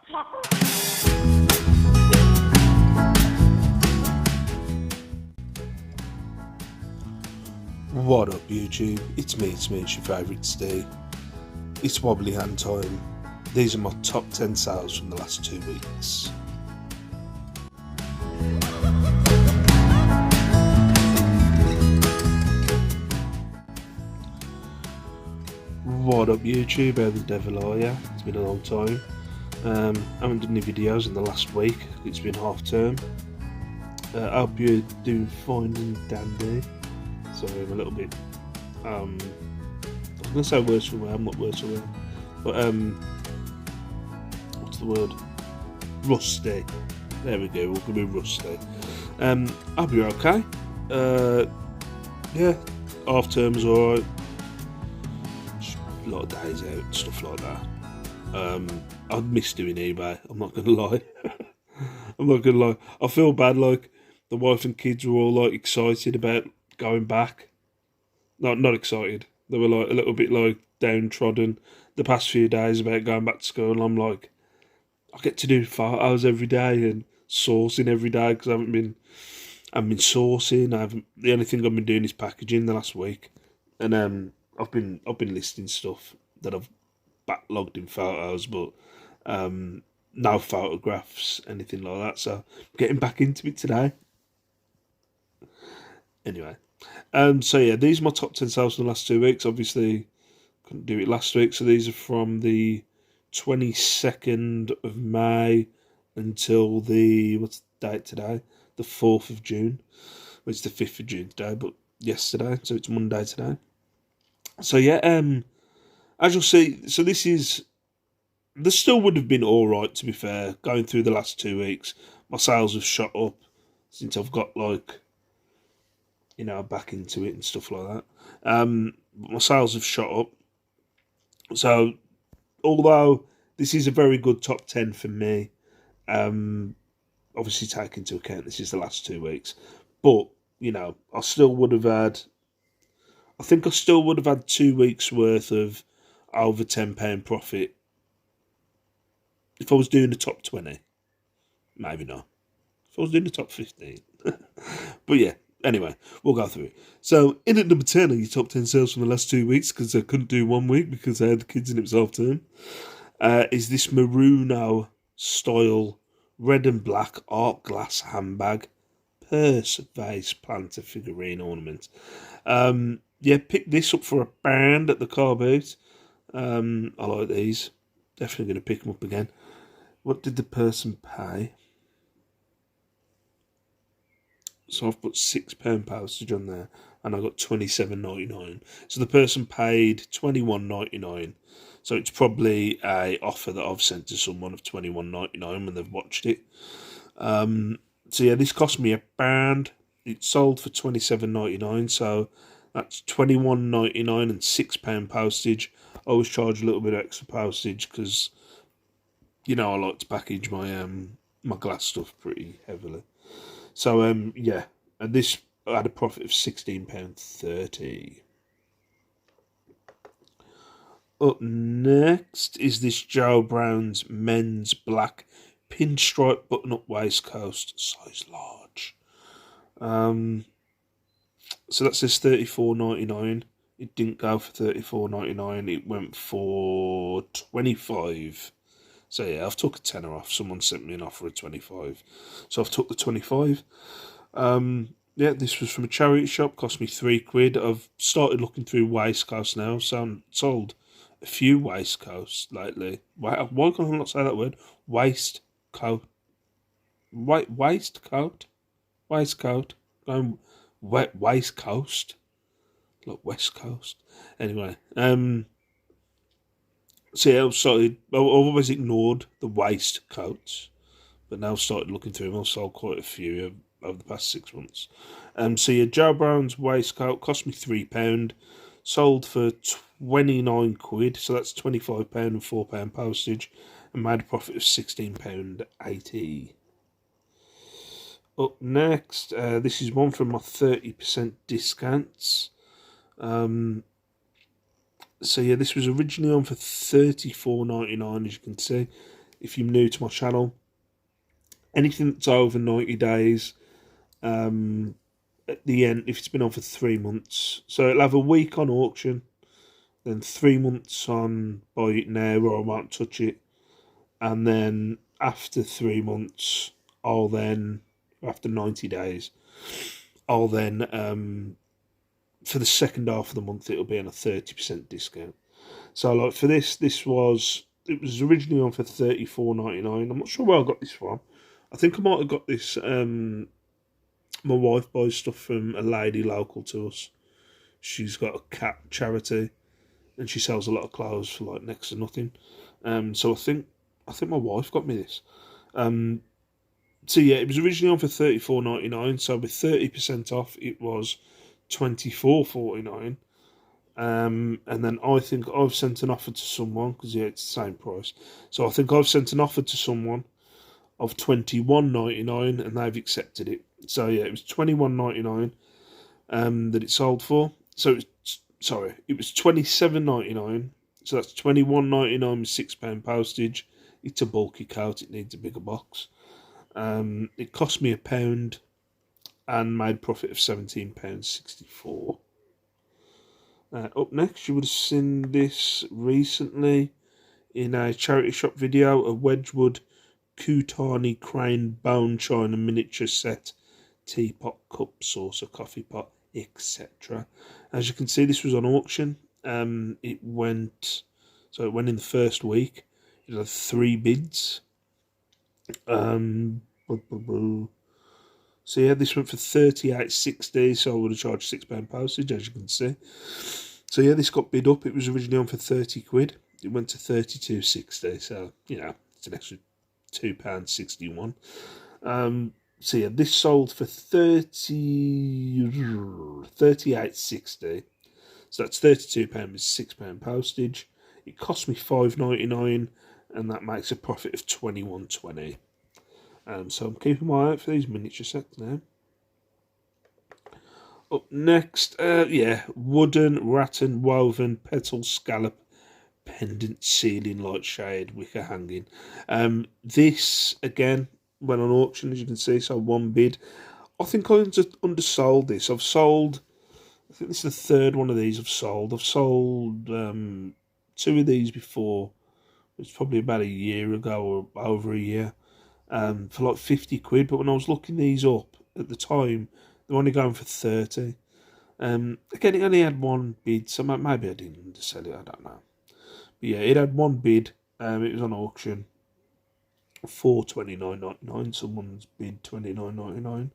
What up YouTube, it's me, it's your favourite Steve. It's wobbly hand time. These are my top 10 sales from the last 2 weeks. What up YouTube, how the devil are ya? It's been a long time. I haven't done any videos in the last week, it's been half term. I hope you're doing fine and dandy. Sorry, I'm a little bit, I was going to say worse for wear, I'm not worse for wear, but what's the word? Rusty. There we go, we're going to be rusty. I'll be okay. Yeah, half term's alright. A lot of days out and stuff like that. I'd miss doing eBay, I'm not going to lie. I'm not going to lie. I feel bad, like, the wife and kids were all, like, excited about going back. Not excited. They were like a little bit like downtrodden the past few days about going back to school, and I'm like, I get to do photos every day and sourcing every day because I haven't been sourcing. The only thing I've been doing is packaging the last week, and I've been listing stuff that I've backlogged in photos, but no photographs, anything like that. So I'm getting back into it today. Anyway. So yeah, these are my top 10 sales from the last 2 weeks. Obviously, couldn't do it last week, so these are from the 22nd of May until the, what's the date today? The 4th of June. Well, it's the 5th of June today, but yesterday, so it's Monday today. So yeah, as you'll see, so this still would have been alright, to be fair, going through the last 2 weeks. My sales have shot up since I've got, like, you know, back into it and stuff like that. My sales have shot up. So, although this is a very good top 10 for me, obviously take into account this is the last 2 weeks, but, you know, I still would have had 2 weeks worth of over £10 profit if I was doing the top 20. Maybe not. If I was doing the top 15. But yeah. Anyway, we'll go through it. So, in at number 10 are your top 10 sales from the last 2 weeks, because I couldn't do 1 week because I had the kids and it was half term, is this Maruno style red and black art glass handbag, purse, vase, planter, figurine, ornament. Yeah, picked this up for £1 at the car boot. I like these. Definitely going to pick them up again. What did the person pay? So I've put £6 postage on there, and I got $27.99. So the person paid $21.99. So it's probably a offer that I've sent to someone of $21.99 when they've watched it. So yeah, this cost me £1. It sold for $27.99. So that's $21.99 and £6 postage. I always charge a little bit of extra postage because, you know, I like to package my my glass stuff pretty heavily. So, yeah, and this had a profit of £16.30. Up next is this Joe Brown's men's black pinstripe button-up waistcoat, size large. So that says $34.99. It didn't go for $34.99. It went for $25. So yeah, I've took a tenner off. Someone sent me an offer of 25. So I've took the 25. Yeah, this was from a charity shop, cost me £3. I've started looking through waistcoats now, so I've sold a few waistcoats lately. Why can I not say that word? Waistcoat. Waistcoat? Waistcoat. Waistcoat. Like West Coast. Anyway, so yeah, I've always ignored the waistcoats, but now I've started looking through them. I've sold quite a few over the past 6 months. So yeah, Joe Brown's waistcoat cost me £3, sold for £29, so that's £25 and £4 postage, and made a profit of £16.80. Up next, this is one from my 30% discounts. So yeah, this was originally on for $34.99, as you can see. if you're new to my channel, anything that's over 90 days, at the end, if it's been on for 3 months, so it'll have a week on auction, then 3 months on buy it now or I won't touch it, and then after 3 months, after 90 days, I'll then, for the second half of the month, it'll be on a 30% discount. So like for this, it was originally on for $34.99. I'm not sure where I got this from. I think I might have got this, my wife buys stuff from a lady local to us. She's got a cat charity, and she sells a lot of clothes for like next to nothing. So I think my wife got me this. So yeah, it was originally on for $34.99. So with 30% off, it was $24.49. And then I think I've sent an offer to someone, because yeah, it's the same price. So I think I've sent an offer to someone of $21.99, and they've accepted it. So yeah, it was $21.99 that it sold for. So it was $27.99. So that's $21.99 with £6 postage. It's a bulky coat, it needs a bigger box. It cost me £1 and made profit of £17.64. Up next, you would have seen this recently in a charity shop video, a Wedgwood Kutani Crane Bone China miniature set, teapot, cup, saucer, coffee pot, etc. As you can see, this was on auction. It went in the first week. It had 3 bids. So yeah, this went for $38.60, so I would have charged £6 postage, as you can see. So yeah, this got bid up. It was originally on for £30. It went to $32.60, so you know, it's an extra £2.61. So yeah, this sold for $38.60. So that's £32 with £6 postage. It cost me $5.99, and that makes a profit of $21.20. So I'm keeping my eye out for these miniature sets now. Up next, wooden rattan woven petal scallop pendant ceiling light shade wicker hanging. This again went on auction, as you can see. So 1 bid. I think I undersold this. I think this is the 3rd one of these I've sold. I've sold 2 of these before. It was probably about a year ago or over a year. For like £50, but when I was looking these up at the time, they were only going for 30. Again, it only had 1 bid, so maybe I didn't undersell it, I don't know. But yeah, it had 1 bid. It was on auction for $29.99. Someone's bid $29.99.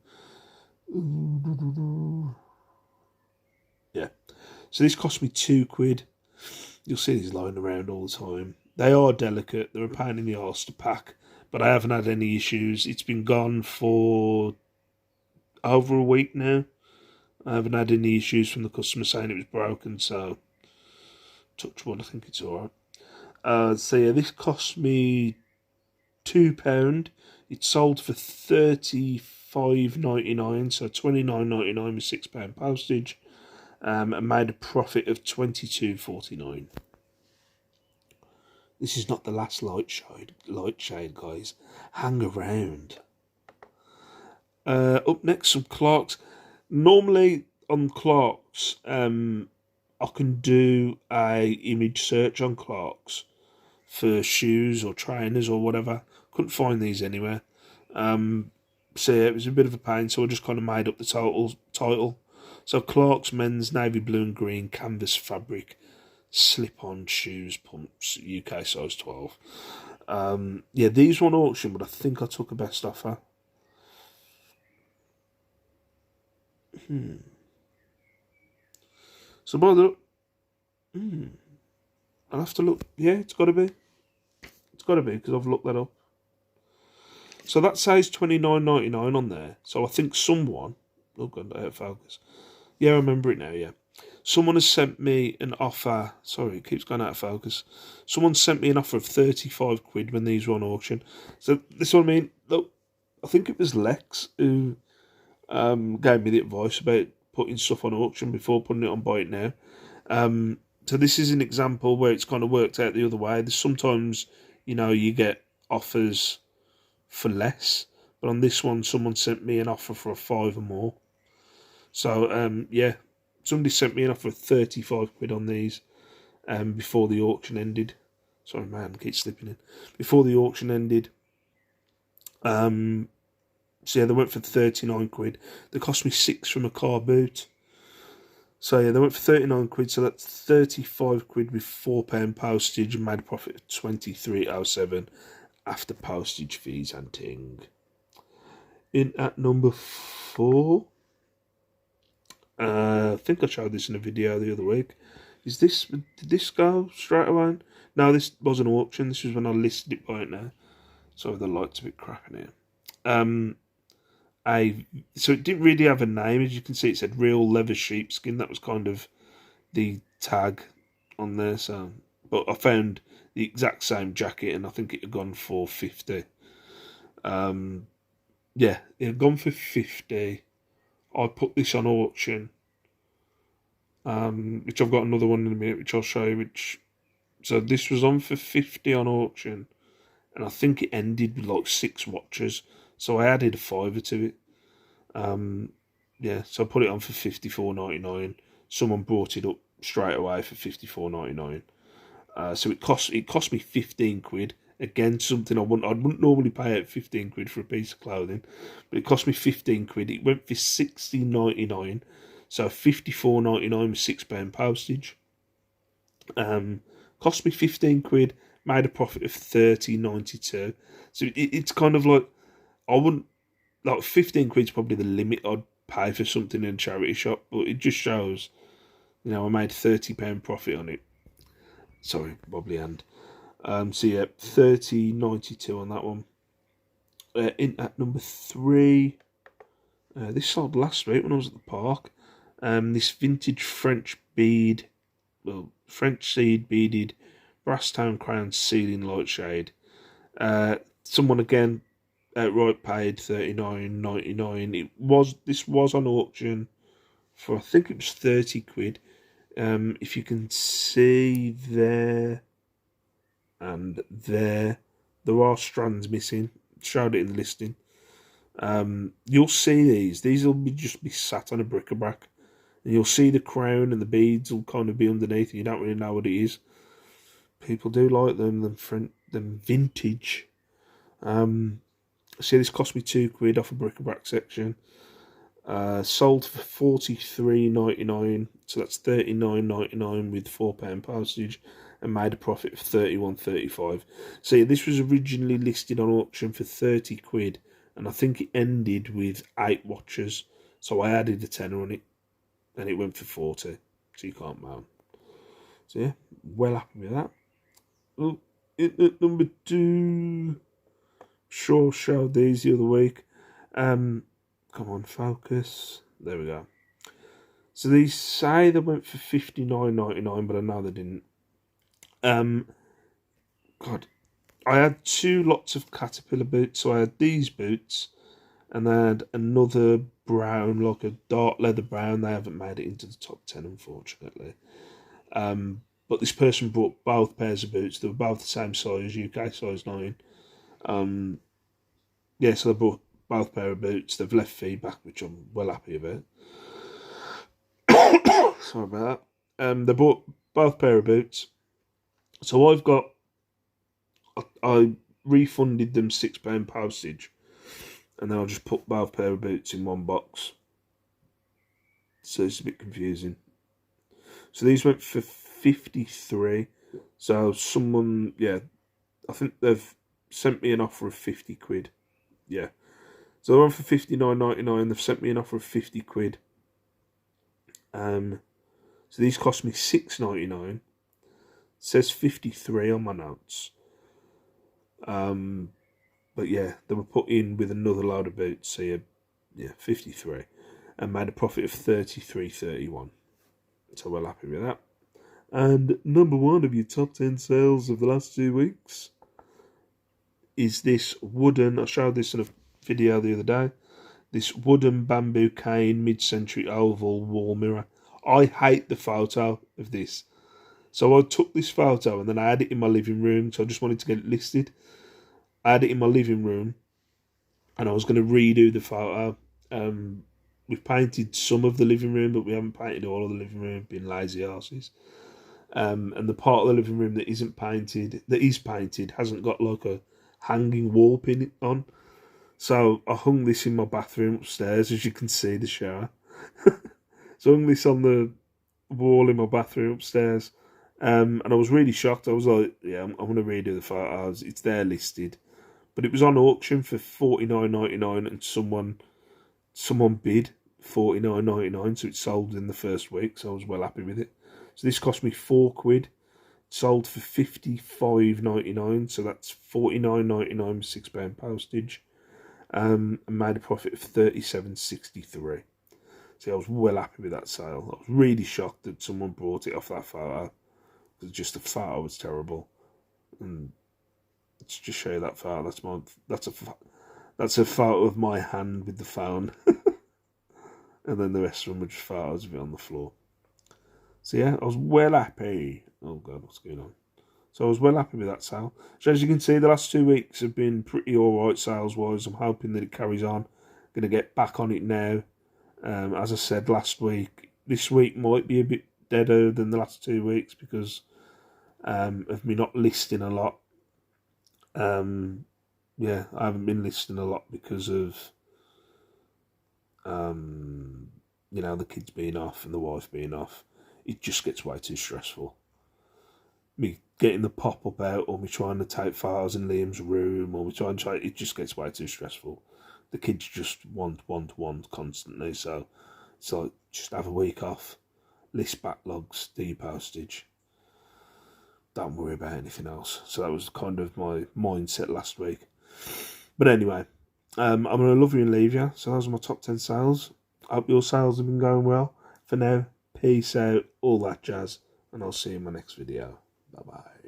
Yeah, so this cost me £2. You'll see these lying around all the time. They are delicate. They're a pain in the arse to pack, but I haven't had any issues. It's been gone for over a week now. I haven't had any issues from the customer saying it was broken, so touch wood, I think it's alright. So yeah, this cost me £2. It sold for $35.99, so $29.99 with £6 postage, and made a profit of $22.49. This is not the last light shade, guys. Hang around. Up next, some Clarks. Normally on Clarks, I can do a image search on Clarks for shoes or trainers or whatever. Couldn't find these anywhere. So yeah, it was a bit of a pain, so I just kind of made up the title. So Clarks men's navy blue and green canvas fabric slip-on shoes pumps, UK size 12. Yeah, these were on auction, but I think I took a best offer. So by the I'll have to look. Yeah, it's got to be. It's got to be, because I've looked that up. So that says $29.99 on there. So I think someone... Oh, God, out of focus. Yeah, I remember it now, yeah. Someone has sent me an offer. Sorry, it keeps going out of focus. Someone sent me an offer of £35 when these were on auction. So this is what I mean. Look, I think it was Lex who gave me the advice about putting stuff on auction before putting it on buy it now. So this is an example where it's kind of worked out the other way. There's sometimes, you know, you get offers for less, but on this one, someone sent me an offer for a 5 or more. So yeah, somebody sent me an offer of 35 quid on these before the auction ended. Sorry, man, keep slipping in. Before the auction ended. So yeah, they went for 39 quid. They cost me 6 from a car boot. So yeah, they went for 39 quid, so that's 35 quid with £4 postage, and made a profit of 23.07 after postage fees and ting. In at number 4, I think I showed this in a video the other week. Did this go straight away? No, this was an auction. This was when I listed it right now. Sorry, the light's a bit crap in here. So it didn't really have a name. As you can see, it said real leather sheepskin. That was kind of the tag on there. So, but I found the exact same jacket, and I think it had gone for 50. Yeah, it had gone for 50. I put this on auction, which I've got another one in a minute, which I'll show you. So this was on for 50 on auction, and I think it ended with like 6 watches. So I added a fiver to it. Yeah, so I put it on for $54.99. Someone brought it up straight away for $54.99. So it cost me 15 quid. Again, something I wouldn't normally pay out 15 quid for a piece of clothing, but it cost me 15 quid. It went for $16.99. So $54.99 with £6 postage. Cost me 15 quid. Made a profit of $30.92. So it's kind of like, I wouldn't, like 15 quid's probably the limit I'd pay for something in a charity shop, but it just shows, I made £30 profit on it. Sorry, wobbly hand. So yeah, $30.92 on that one. In at number 3, this sold last week when I was at the park. This vintage French seed beaded brass town crown ceiling light shade. Someone again outright paid $39.99. This was on auction for, I think it was 30 quid. If you can see there and there are strands missing. Showed it in the listing. You'll see these will just be sat on a bric-a-brac, and you'll see the crown and the beads will kind of be underneath, and you don't really know what it is. People do like them vintage. See, this cost me 2 quid off a bric-a-brac section. Sold for $43.99, so that's $39.99 with £4 postage, and made a profit of $31.35. See, this was originally listed on auction for 30 quid, and I think it ended with 8 watches, so I added a tenner on it, and it went for 40, so you can't moan. So yeah, well happy with that. Oh, at number 2, sure showed these the other week. Come on, focus. There we go. So these say they went for $59.99, but I know they didn't. God, I had 2 lots of Caterpillar boots. So I had these boots, and I had another brown, like a dark leather brown. They haven't made it into the top 10, unfortunately. But this person brought both pairs of boots. They were both the same size, UK size 9. Yeah, so they brought both pair of boots. They've left feedback, which I'm well happy about. Sorry about that. They bought both pair of boots. So I refunded them £6 postage, and then I just put both pair of boots in one box. So it's a bit confusing. So these went for 53. So someone, yeah, I think they've sent me an offer of 50 quid. Yeah. So they're on for $59.99. They've sent me an offer of 50 quid. So these cost me $6.99. It says 53 on my notes. But yeah, they were put in with another load of boots. So yeah, 53, and made a profit of 33.31. So well happy with that. And number 1 of your top 10 sales of the last 2 weeks is this wooden. I showed this in a video the other day. This wooden bamboo cane mid-century oval wall mirror. I hate the photo of this. So I took this photo and then I had it in my living room, so I just wanted to get it listed. I had it in my living room, and I was going to redo the photo. We've painted some of the living room, but we haven't painted all of the living room, being lazy arses. And the part of the living room that isn't painted, that is painted, hasn't got like a hanging wall pin on. So I hung this in my bathroom upstairs, as you can see the shower. So I hung this on the wall in my bathroom upstairs. And I was really shocked. I was like, yeah, I'm going to redo the photos. It's there listed. But it was on auction for $49.99, and someone bid $49.99, so it sold in the first week, so I was well happy with it. So this cost me £4. Sold for $55.99, so that's $49.99 with £6 postage. And made a profit of $37.63. So I was well happy with that sale. I was really shocked that someone bought it off that photo, because just the photo was terrible. And let's just show you that photo. That's a photo of my hand with the phone. And then the rest of them were just photos of it on the floor. So yeah, I was well happy. Oh God, what's going on? So I was well happy with that sale. So as you can see, the last 2 weeks have been pretty alright sales-wise. I'm hoping that it carries on. I'm going to get back on it now. As I said last week, this week might be a bit deader than the last 2 weeks because of me not listing a lot. Yeah, I haven't been listing a lot because of the kids being off and the wife being off. It just gets way too stressful. Me getting the pop-up out, or me trying to take photos in Liam's room, or me trying to it just gets way too stressful. The kids just want constantly, so it's like, just have a week off, list backlogs, postage. Don't worry about anything else. So that was kind of my mindset last week. But anyway, I'm going to love you and leave you. So those are my top 10 sales. I hope your sales have been going well. For now, peace out, all that jazz, and I'll see you in my next video. Bye-bye.